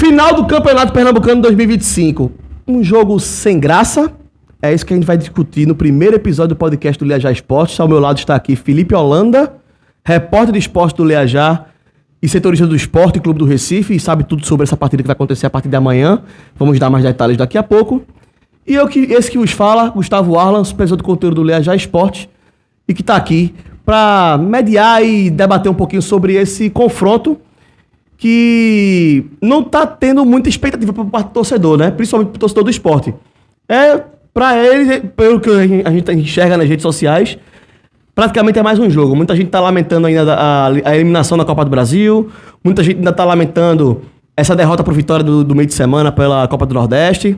Final do Campeonato Pernambucano 2025. Um jogo sem graça. É isso que a gente vai discutir no primeiro episódio do podcast do Leajá Esportes. Ao meu lado está aqui Felipe Holanda, repórter de esporte do Leajá e setorista do Esporte Clube do Recife, e sabe tudo sobre essa partida que vai acontecer a partir de amanhã. Vamos dar mais detalhes daqui a pouco. E esse que vos fala, Gustavo Arlan, supervisor de conteúdo do Leajá Esportes, e que está aqui para mediar e debater um pouquinho sobre esse confronto que não está tendo muita expectativa por parte do torcedor, né? Principalmente para o torcedor do esporte. Para ele, pelo que a gente enxerga nas redes sociais, praticamente é mais um jogo. Muita gente está lamentando ainda a eliminação da Copa do Brasil, muita gente ainda está lamentando essa derrota por Vitória do meio de semana pela Copa do Nordeste.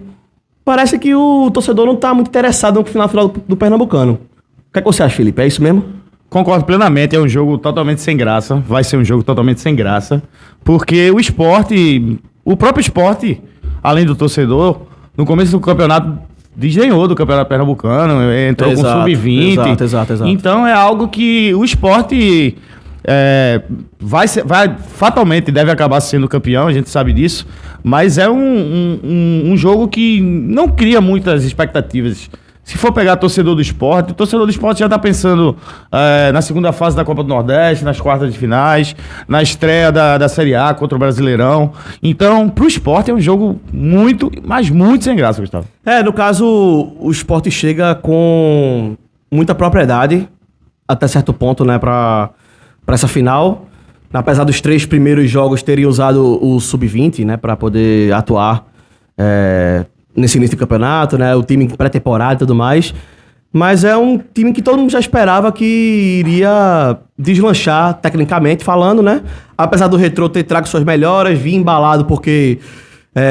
Parece que o torcedor não está muito interessado no final do Pernambucano. O que é que você acha, Felipe? É isso mesmo? Concordo plenamente, é um jogo totalmente sem graça, vai ser um jogo totalmente sem graça, porque o esporte, o próprio esporte, além do torcedor, no começo do campeonato, desdenhou do campeonato pernambucano, entrou com sub-20. Exato. Então é algo que o esporte fatalmente deve acabar sendo campeão, a gente sabe disso, mas é um jogo que não cria muitas expectativas. Se for pegar torcedor do esporte, o torcedor do esporte já está pensando na segunda fase da Copa do Nordeste, nas quartas de finais, na estreia da Série A contra o Brasileirão. Então, para o esporte é um jogo muito, mas muito sem graça, Gustavo. No caso, o esporte chega com muita propriedade, até certo ponto, né, para essa final. Apesar dos 3 primeiros jogos terem usado o Sub-20, né, para poder atuar nesse início do campeonato, né? O time pré-temporada e tudo mais. Mas é um time que todo mundo já esperava que iria deslanchar, tecnicamente falando, né? Apesar do Retrô ter trago suas melhoras, vir embalado porque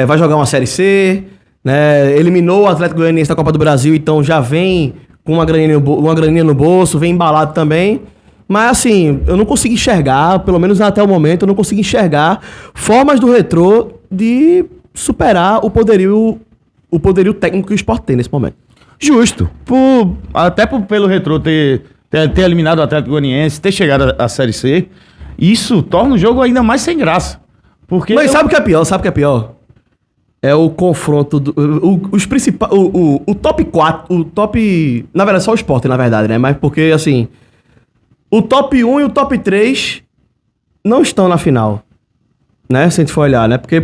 vai jogar uma Série C, né? Eliminou o Atlético Goianiense da Copa do Brasil, então já vem com uma graninha no bolso, vem embalado também. Mas assim, eu não consigo enxergar, pelo menos até o momento, eu não consigo enxergar formas do Retrô de superar o poderio técnico que o esporte tem nesse momento. Justo. Pelo Retrô ter eliminado o Atlético Goianiense, ter chegado à Série C, isso torna o jogo ainda mais sem graça. Porque mas sabe o que é pior? É o confronto os principais. O top 4. Na verdade, só o esporte, na verdade, né? Mas porque, assim. O top 1 e o top 3 não estão na final. Né? Se a gente for olhar, né? Porque,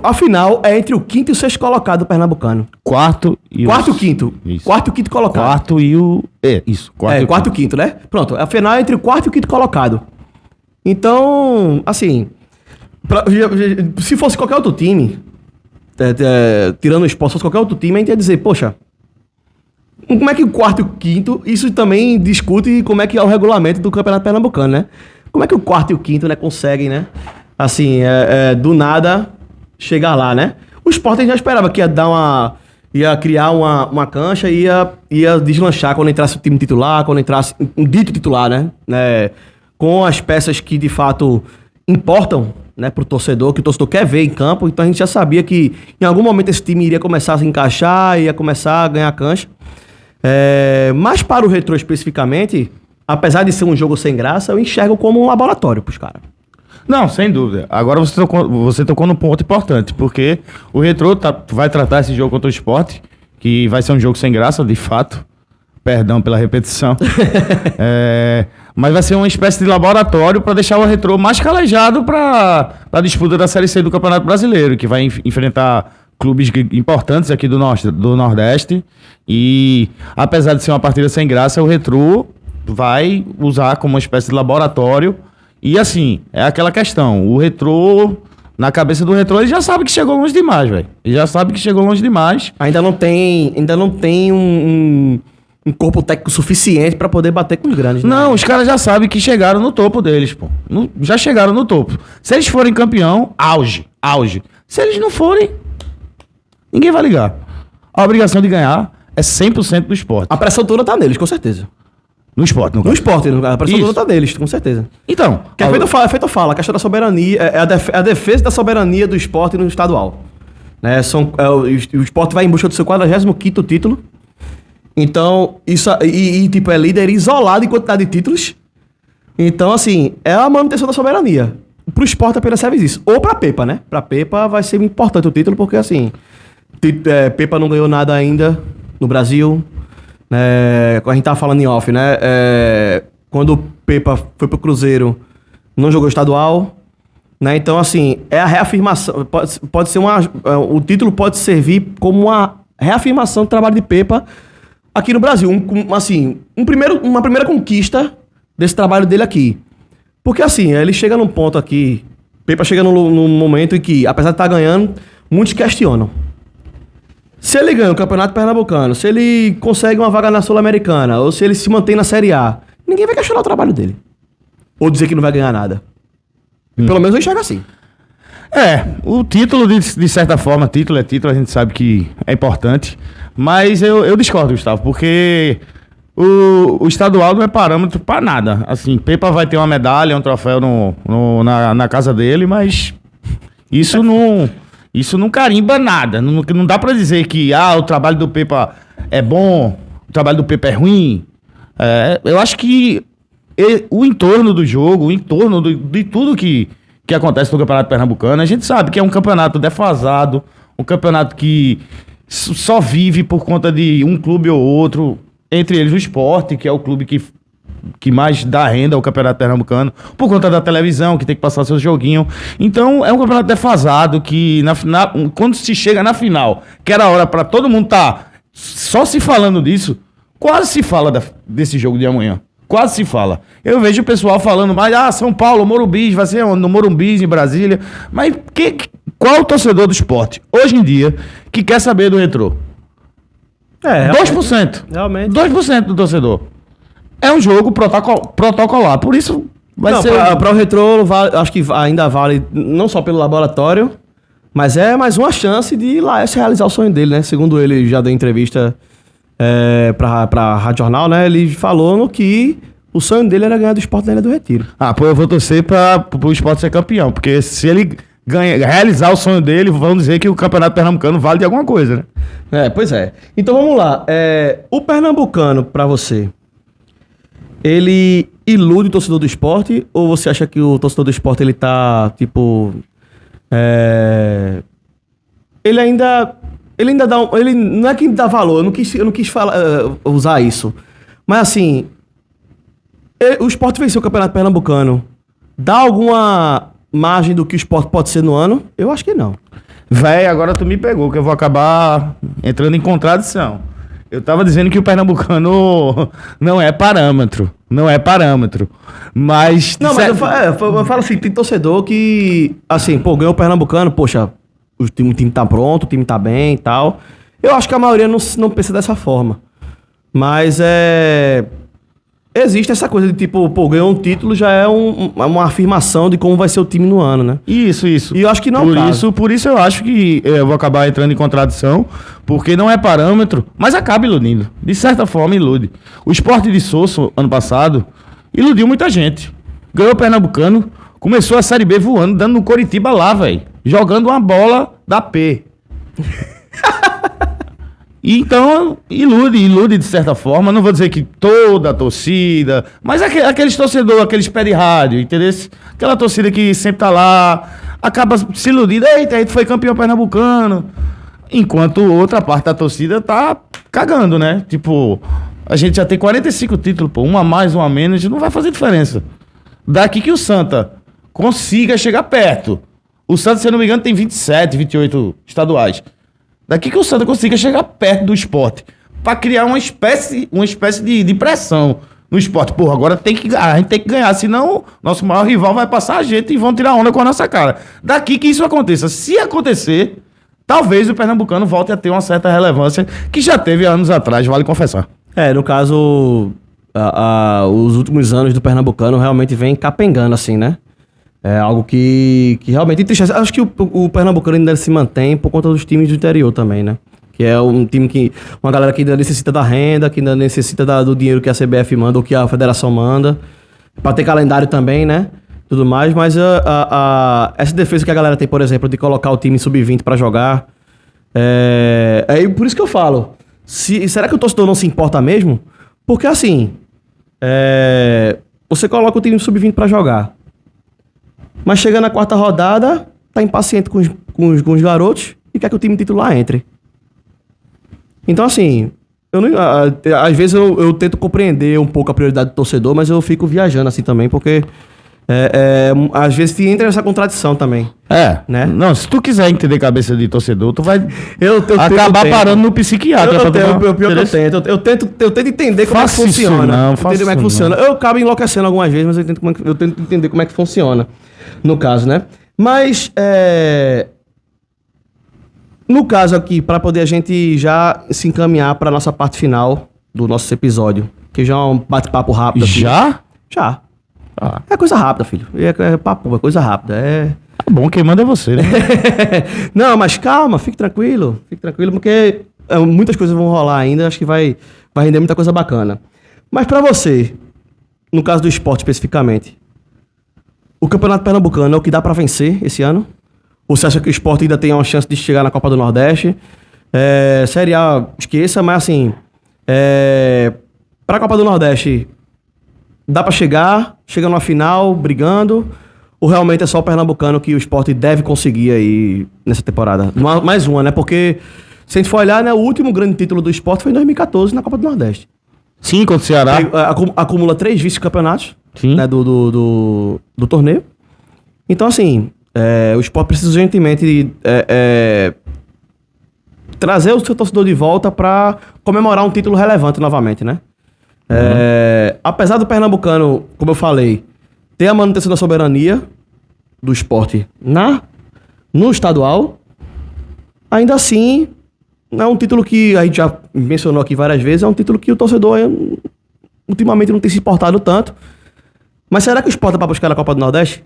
a final é entre o quinto e o sexto colocado do Pernambucano. Quarto e o quinto. Isso. Quarto e o quinto colocado. Quarto e o... isso. Quarto e o quinto, né? Pronto. A final é entre o quarto e o quinto colocado. Então, assim... se fosse qualquer outro time, tirando o esporte, se fosse qualquer outro time, a gente ia dizer, poxa... Como é que o quarto e o quinto... Isso também discute como é que é o regulamento do Campeonato Pernambucano, né? Como é que o quarto e o quinto, né, conseguem, né? Assim, do nada... chegar lá, né? O Sport já esperava que ia criar uma cancha e ia deslanchar quando entrasse o time titular, quando entrasse um dito titular, né? Com as peças que de fato importam, né, pro torcedor, que o torcedor quer ver em campo. Então a gente já sabia que em algum momento esse time iria começar a se encaixar, ia começar a ganhar cancha. Mas para o Retrô especificamente, apesar de ser um jogo sem graça, eu enxergo como um laboratório pros caras. Não, sem dúvida. Agora você tocou num ponto importante, porque o Retrô vai tratar esse jogo contra o Sport, que vai ser um jogo sem graça, de fato. Perdão pela repetição. Mas vai ser uma espécie de laboratório para deixar o Retrô mais calejado para a disputa da Série C do Campeonato Brasileiro, que vai enfrentar clubes importantes aqui do Nordeste. E, apesar de ser uma partida sem graça, o Retrô vai usar como uma espécie de laboratório. E assim, é aquela questão, o Retrô, na cabeça do Retrô, ele já sabe que chegou longe demais, velho. Ele já sabe que chegou longe demais. Ainda não tem um corpo técnico suficiente pra poder bater com os grandes. Não, os caras já sabem que chegaram no topo deles, pô. Já chegaram no topo. Se eles forem campeão, auge. Se eles não forem, ninguém vai ligar. A obrigação de ganhar é 100% do esporte. A pressão toda tá neles, com certeza. No esporte, no esporte, a pressão toda tá deles, com certeza. Então... Que é feito eu falo, a questão da soberania, a defesa da soberania do esporte no estadual. Né? O esporte vai em busca do seu 45º título. Então, isso tipo, é líder isolado em quantidade de títulos. Então, assim, é a manutenção da soberania pro Sport apenas serve isso. Ou pra Pepa, né? Pra Pepa vai ser importante o título, porque assim, Pepa não ganhou nada ainda no Brasil. A gente tava falando em off, né? Quando o Pepa foi pro Cruzeiro, não jogou estadual, né? Então, assim, é a reafirmação. Pode ser o título pode servir como uma reafirmação do trabalho de Pepa aqui no Brasil. Uma primeira conquista desse trabalho dele aqui. Porque, assim, ele chega num ponto aqui, Pepa chega num momento em que, apesar de estar ganhando, muitos questionam. Se ele ganha o Campeonato Pernambucano, se ele consegue uma vaga na Sul-Americana, ou se ele se mantém na Série A, ninguém vai questionar o trabalho dele. Ou dizer que não vai ganhar nada. Pelo menos eu enxergo assim. O título, de certa forma, título é título, a gente sabe que é importante. Mas eu discordo, Gustavo, porque o estadual não é parâmetro pra nada. Assim, Pepa vai ter uma medalha, um troféu na casa dele, mas isso não carimba nada. Não dá pra dizer que o trabalho do Pepa é bom, o trabalho do Pepa é ruim. Eu acho que o entorno do jogo, o entorno de tudo que acontece no Campeonato Pernambucano, a gente sabe que é um campeonato defasado, um campeonato que só vive por conta de um clube ou outro, entre eles o Sport, que é o clube que mais dá renda ao Campeonato Pernambucano, por conta da televisão, que tem que passar seu joguinho. Então, é um campeonato defasado que, quando se chega na final, que era a hora para todo mundo estar só se falando disso, quase se fala desse jogo de amanhã. Quase se fala. Eu vejo o pessoal falando mais, São Paulo, Morumbi, vai ser no Morumbi, em Brasília. Mas qual o torcedor do Sport, hoje em dia, que quer saber do Retrô? 2%. Realmente. 2% do torcedor. É um jogo protocolar. Por isso vai ser... Para o Retrô, acho que ainda vale, não só pelo laboratório, mas é mais uma chance de ir lá realizar o sonho dele, né? Segundo ele já deu entrevista pra Rádio Jornal, né? Ele falou que o sonho dele era ganhar do Sport na Ilha do Retiro. Eu vou torcer pro Sport ser campeão, porque se ele realizar o sonho dele, vão dizer que o Campeonato Pernambucano vale de alguma coisa, né? Pois é. Então vamos lá. O Pernambucano, pra você, ele ilude o torcedor do Sport, ou você acha que o torcedor do Sport, ele tá, tipo... Ele ainda dá ele não é que dá valor, eu não quis falar, usar isso. Mas assim, o Sport venceu o Campeonato Pernambucano. Dá alguma margem do que o Sport pode ser no ano? Eu acho que não. Véi, agora tu me pegou, que eu vou acabar entrando em contradição. Eu tava dizendo que o Pernambucano não é parâmetro. Não é parâmetro. Mas... Não, mas eu falo assim, tem torcedor que, assim, ganhou o Pernambucano, poxa, o time tá pronto, o time tá bem e tal. Eu acho que a maioria não pensa dessa forma. Mas existe essa coisa de tipo, ganhou um título, já é uma afirmação de como vai ser o time no ano, né? Isso. E eu acho que não Por isso eu acho que eu vou acabar entrando em contradição, porque não é parâmetro, mas acaba iludindo. De certa forma, ilude. O Sport de Sousa, ano passado, iludiu muita gente. Ganhou o Pernambucano, começou a Série B voando, dando no Coritiba lá, velho. Jogando uma bola da P. Então, ilude de certa forma. Não vou dizer que toda a torcida, mas aqueles torcedores, aqueles pé de rádio, entendeu? Aquela torcida que sempre tá lá, acaba se iludindo. Eita, a gente foi campeão pernambucano. Enquanto outra parte da torcida tá cagando, né? Tipo, a gente já tem 45 títulos, pô. Um a mais, um a menos, não vai fazer diferença. Daqui que o Santa consiga chegar perto. O Santa, se eu não me engano, tem 27, 28 estaduais. Daqui que o Santa consiga chegar perto do Sport, pra criar uma espécie de pressão no Sport. Porra, agora a gente tem que ganhar, senão nosso maior rival vai passar a gente e vão tirar onda com a nossa cara. Daqui que isso aconteça. Se acontecer, talvez o Pernambucano volte a ter uma certa relevância que já teve anos atrás, vale confessar. No caso, os últimos anos do Pernambucano realmente vem capengando, assim, né? É algo que realmente entristece. Acho que o Pernambucano ainda se mantém por conta dos times do interior também, né? Que é um time uma galera que ainda necessita da renda, que ainda necessita do dinheiro que a CBF manda ou que a federação manda. Pra ter calendário também, né? Tudo mais. Mas essa defesa que a galera tem, por exemplo, de colocar o time sub-20 pra jogar. Por isso que eu falo. Será que o torcedor não se importa mesmo? Porque assim, você coloca o time sub-20 pra jogar. Mas chega na quarta rodada, tá impaciente com os garotos e quer que o time titular entre. Então, assim, às vezes eu tento compreender um pouco a prioridade do torcedor, mas eu fico viajando assim também, porque às vezes te entra essa contradição também. Né? Não, se tu quiser entender a cabeça de torcedor, tu vai acabar parando no psiquiatra. Eu tento entender como é que funciona. Como é que funciona. Eu acabo enlouquecendo algumas vezes, mas eu tento entender como é que funciona, no caso, né? Mas, no caso aqui, para poder a gente já se encaminhar para nossa parte final do nosso episódio, que já é um bate-papo rápido. Aqui. Já? Já. É coisa rápida, filho. É papo, é coisa rápida. Tá bom, quem manda é você, né? Não, mas calma, fique tranquilo, porque muitas coisas vão rolar ainda, acho que vai render muita coisa bacana. Mas pra você, no caso do esporte especificamente, o Campeonato Pernambucano é o que dá pra vencer esse ano? Ou você acha que o esporte ainda tem uma chance de chegar na Copa do Nordeste? Série A, esqueça, mas assim, pra Copa do Nordeste, dá pra chega numa final, brigando, ou realmente é só o Pernambucano que o esporte deve conseguir aí nessa temporada? Mais uma, né? Porque, se a gente for olhar, né, o último grande título do esporte foi em 2014, na Copa do Nordeste. Sim, contra o Ceará. Acumula 3 vice-campeonatos, né, do torneio. Então, assim, o esporte precisa urgentemente trazer o seu torcedor de volta pra comemorar um título relevante novamente, né? Apesar do Pernambucano, como eu falei, ter a manutenção da soberania do esporte no estadual, ainda assim, é um título que a gente já mencionou aqui várias vezes, é um título que o torcedor ultimamente não tem se importado tanto. Mas será que o esporte é pra buscar a Copa do Nordeste?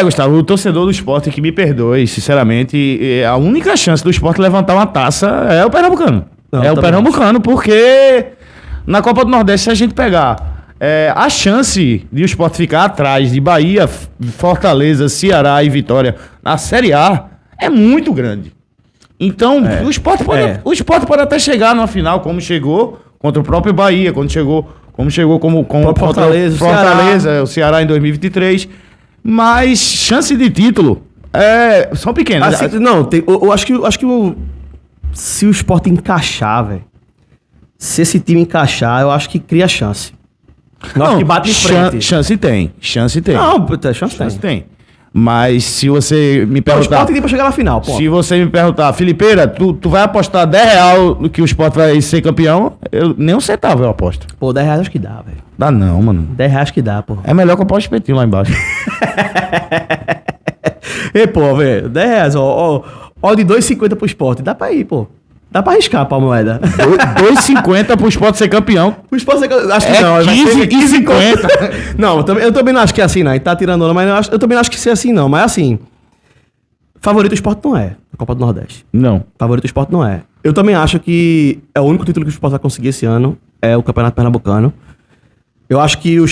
Gustavo, o torcedor do esporte, que me perdoe, sinceramente, a única chance do esporte levantar uma taça é o Pernambucano. O Pernambucano, porque na Copa do Nordeste, se a gente pegar a chance de o esporte ficar atrás de Bahia, Fortaleza, Ceará e Vitória na Série A é muito grande. Então, o esporte pode até chegar na final, como chegou contra o próprio Bahia, como chegou como Fortaleza, o Ceará em 2023. Mas chance de título são pequenas. Assim, não, eu acho que se o esporte encaixar, velho, se esse time encaixar, eu acho que cria chance. Não, que bate em frente. Chance tem. Não, chance tem. Mas se você me perguntar... O Sport tem pra chegar na final, pô. Se você me perguntar, Filipeira, tu vai apostar R$10 no que o Sport vai ser campeão? Nem um centavo eu aposto. Pô, R$10 acho que dá, velho. Dá não, mano. R$10 acho que dá, pô. É melhor que eu aposto espetinho lá embaixo. E, pô, velho, R$10, ó de 2,50 pro Sport. Dá pra ir, pô. Dá pra arriscar pra moeda. 2,50 pro Sport ser campeão. O Sport ser campeão, acho que não. 15,50. Não, eu também não acho que é assim, não. A gente tá tirando onda, mas eu também não acho que seja assim, não. Mas assim, favorito do Sport não é a Copa do Nordeste. Não. Favorito do Sport não é. Eu também acho que é o único título que o Sport vai conseguir esse ano, é o Campeonato Pernambucano. Eu acho que o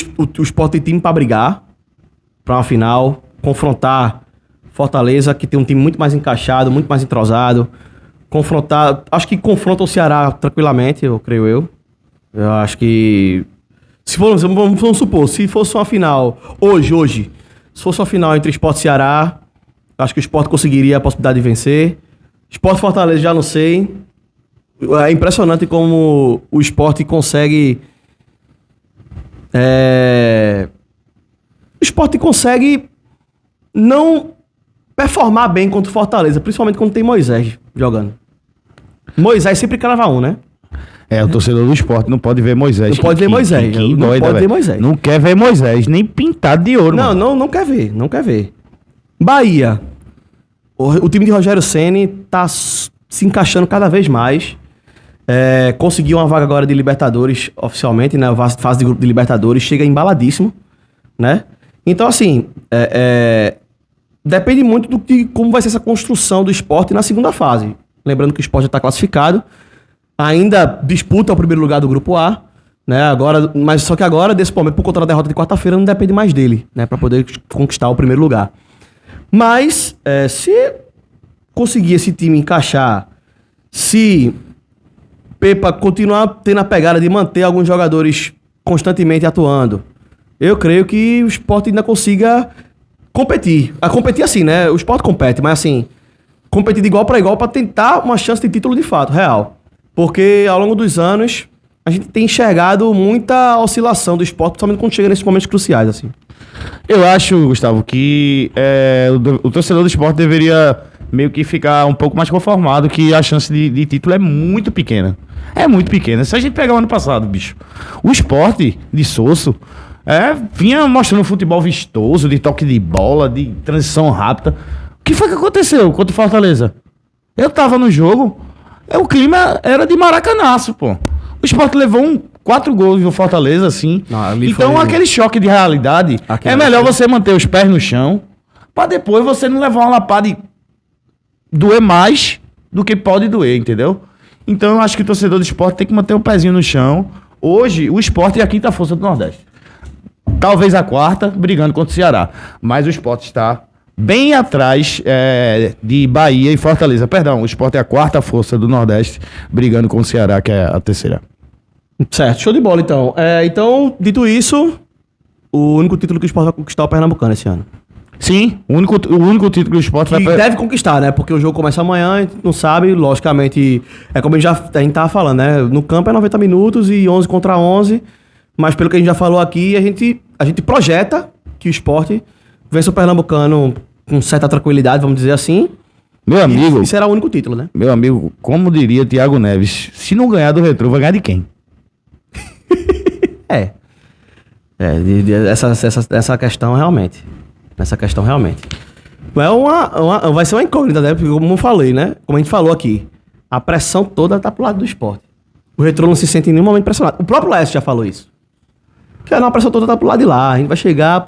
Sport tem time pra brigar, pra uma final, confrontar Fortaleza, que tem um time muito mais encaixado, muito mais entrosado. Acho que confronta o Ceará tranquilamente, eu creio eu. Eu acho que... Vamos supor, se fosse uma final hoje, se fosse uma final entre Sport e Ceará, acho que o Sport conseguiria a possibilidade de vencer. Sport e Fortaleza já não sei. É impressionante como o Sport consegue... O Sport consegue não performar bem contra o Fortaleza, principalmente quando tem Moisés jogando. Moisés sempre crava um, né? O torcedor do esporte não pode ver Moisés. Não pode ver Moisés. Não pode ver Moisés. Não quer ver Moisés, nem pintado de ouro. Não quer ver, não quer ver. Bahia. O time de Rogério Ceni tá se encaixando cada vez mais. Conseguiu uma vaga agora de Libertadores, oficialmente, né? Fase de grupo de Libertadores. Chega embaladíssimo, né? Então, assim, depende muito como vai ser essa construção do esporte na segunda fase. Lembrando que o esporte já está classificado. Ainda disputa o primeiro lugar do grupo A, né? Mas só que agora, desse momento, por conta da derrota de quarta-feira, não depende mais dele, né? Para poder conquistar o primeiro lugar. Mas, se conseguir esse time encaixar, se Pepa continuar tendo a pegada de manter alguns jogadores constantemente atuando, eu creio que o esporte ainda consiga competir. A competir assim, né? O Sport compete, mas assim, competir de igual para igual para tentar uma chance de título de fato, real. Porque ao longo dos anos, a gente tem enxergado muita oscilação do Sport, principalmente quando chega nesses momentos cruciais, assim. Eu acho, Gustavo, que o torcedor do Sport deveria meio que ficar um pouco mais conformado que a chance de título é muito pequena. É muito pequena. Se a gente pegar o ano passado, bicho, o Sport de Sosso vinha mostrando um futebol vistoso, de toque de bola, de transição rápida. O que foi que aconteceu contra o Fortaleza? Eu tava no jogo, o clima era de maracanaço, pô. O Sport levou 4 gols no Fortaleza, assim. Então, aquele choque de realidade, é melhor você manter os pés no chão, pra depois você não levar uma lapada e doer mais do que pode doer, entendeu? Então, eu acho que o torcedor do Sport tem que manter o pezinho no chão. Hoje, o Sport é a 5ª força do Nordeste. Talvez a 4ª, brigando contra o Ceará. Mas o Sport está bem atrás de Bahia e Fortaleza. Perdão, o Sport é a 4ª força do Nordeste, brigando com o Ceará, que é a 3ª. Certo, show de bola, então. Então, dito isso, o único título que o Sport vai conquistar é o Pernambucano esse ano. Sim, o único título que o Sport vai... deve conquistar, né? Porque o jogo começa amanhã, a gente não sabe, logicamente... É como a gente tava falando, né? No campo é 90 minutos e 11 contra 11. Mas pelo que a gente já falou aqui, a gente projeta que o Sport vence o Pernambucano com certa tranquilidade, vamos dizer assim. Meu amigo... E será o único título, né? Meu amigo, como diria Thiago Neves, se não ganhar do Retrô, vai ganhar de quem? Essa questão realmente. Vai ser uma incógnita, né? Porque como eu falei, né? Como a gente falou aqui, a pressão toda tá pro lado do Sport. O Retrô não se sente em nenhum momento pressionado. O próprio Laércio já falou isso. Que a pressão toda tá pro lado de lá. A gente vai chegar,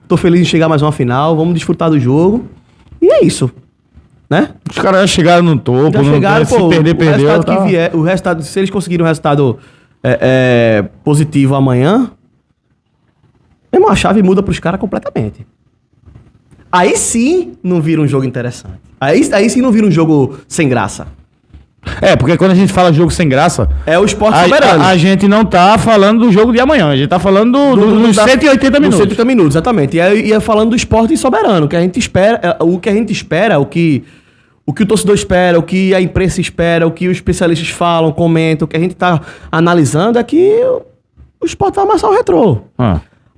tô feliz em chegar mais uma final, vamos desfrutar do jogo. E é isso. Né? Os caras já chegaram no topo, se perder, perdeu. O resultado, se eles conseguirem um resultado positivo amanhã, a chave muda pros caras completamente. Aí sim não vira um jogo interessante. Aí sim não vira um jogo sem graça. Porque quando a gente fala jogo sem graça... É o Sport soberano. A gente não tá falando do jogo de amanhã. A gente tá falando dos 180 minutos. 180 minutos, exatamente. E é falando do Sport soberano. Que a gente espera, o que a gente espera, o que o torcedor espera, o que a imprensa espera, o que os especialistas falam, comentam, o que a gente tá analisando é que o Sport vai amassar o Retrô.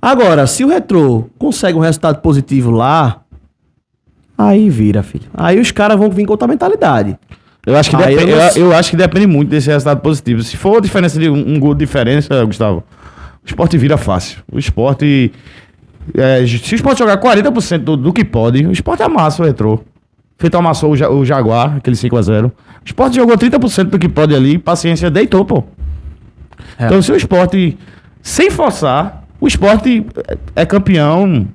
Agora, se o Retrô consegue um resultado positivo lá, aí vira, filho. Aí os caras vão vir com outra mentalidade. Eu acho que depende muito desse resultado positivo. Se for a diferença de um gol de diferença, Gustavo, o Sport vira fácil. O Sport... se o Sport jogar 40% do que pode, o Sport amassa o Retrô. Feito amassou o Jaguar, aquele 5-0. O Sport jogou 30% do que pode ali, paciência, deitou, pô. Então, se o Sport, sem forçar, o Sport é campeão...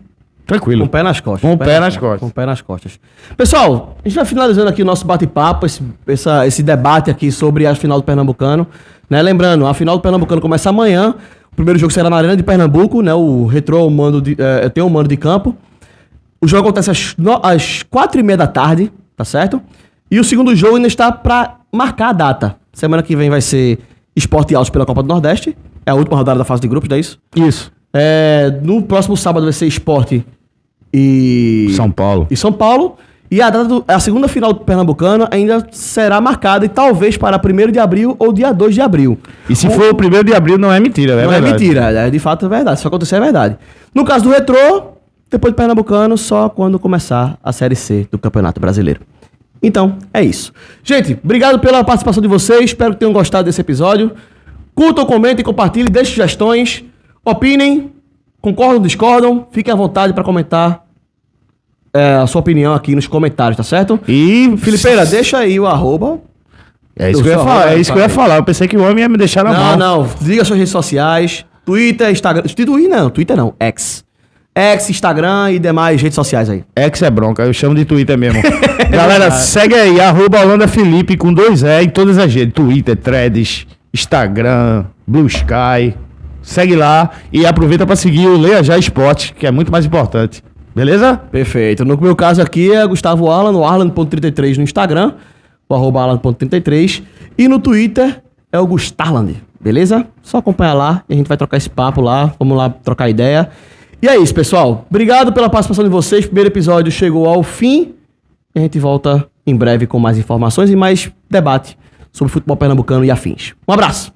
Tranquilo. Com o pé nas costas. Com o pé nas costas. Com o pé nas costas. Pessoal, a gente vai finalizando aqui o nosso bate-papo, esse debate aqui sobre a final do Pernambucano. Né? Lembrando, a final do Pernambucano começa amanhã. O primeiro jogo será na Arena de Pernambuco, né? O Retrô tem um mando de campo. O jogo acontece às 4h30 da tarde, tá certo? E o segundo jogo ainda está para marcar a data. Semana que vem vai ser Sport e Altos pela Copa do Nordeste. É a última rodada da fase de grupos, não é isso? Isso. No próximo sábado vai ser Sport e São Paulo. E a segunda final do Pernambucano ainda será marcada e talvez para 1º de abril ou dia 2 de abril. E se for o 1º de abril não é mentira, não verdade. É mentira, de fato é verdade. Se acontecer é verdade. No caso do Retrô, depois do Pernambucano, só quando começar a Série C do Campeonato Brasileiro. Então, é isso. Gente, obrigado pela participação de vocês. Espero que tenham gostado desse episódio. Curtam, comentem, compartilhem, deixem sugestões. Opinem, concordam, discordam, fiquem à vontade para comentar a sua opinião aqui nos comentários, tá certo? E, Filipeira, deixa aí o arroba. É isso que eu ia falar. Eu pensei que o homem ia me deixar na mão. Não, diga suas redes sociais, Twitter, Instagram. Twitter não, X. Instagram e demais redes sociais aí. X é bronca, eu chamo de Twitter mesmo. Galera, segue aí, @HolandaFelipe com 2 E em todas as redes. Twitter, Threads, Instagram, Blue Sky. Segue lá e aproveita para seguir o Leia Já Sport, que é muito mais importante. Beleza? Perfeito. No meu caso aqui é Gustavo Arlan, o Arlan.33 no Instagram, o @Arlan.33. E no Twitter é o Gustarland, beleza? Só acompanha lá e a gente vai trocar esse papo lá. Vamos lá trocar ideia. E é isso, pessoal. Obrigado pela participação de vocês. O primeiro episódio chegou ao fim. A gente volta em breve com mais informações e mais debate sobre futebol pernambucano e afins. Um abraço.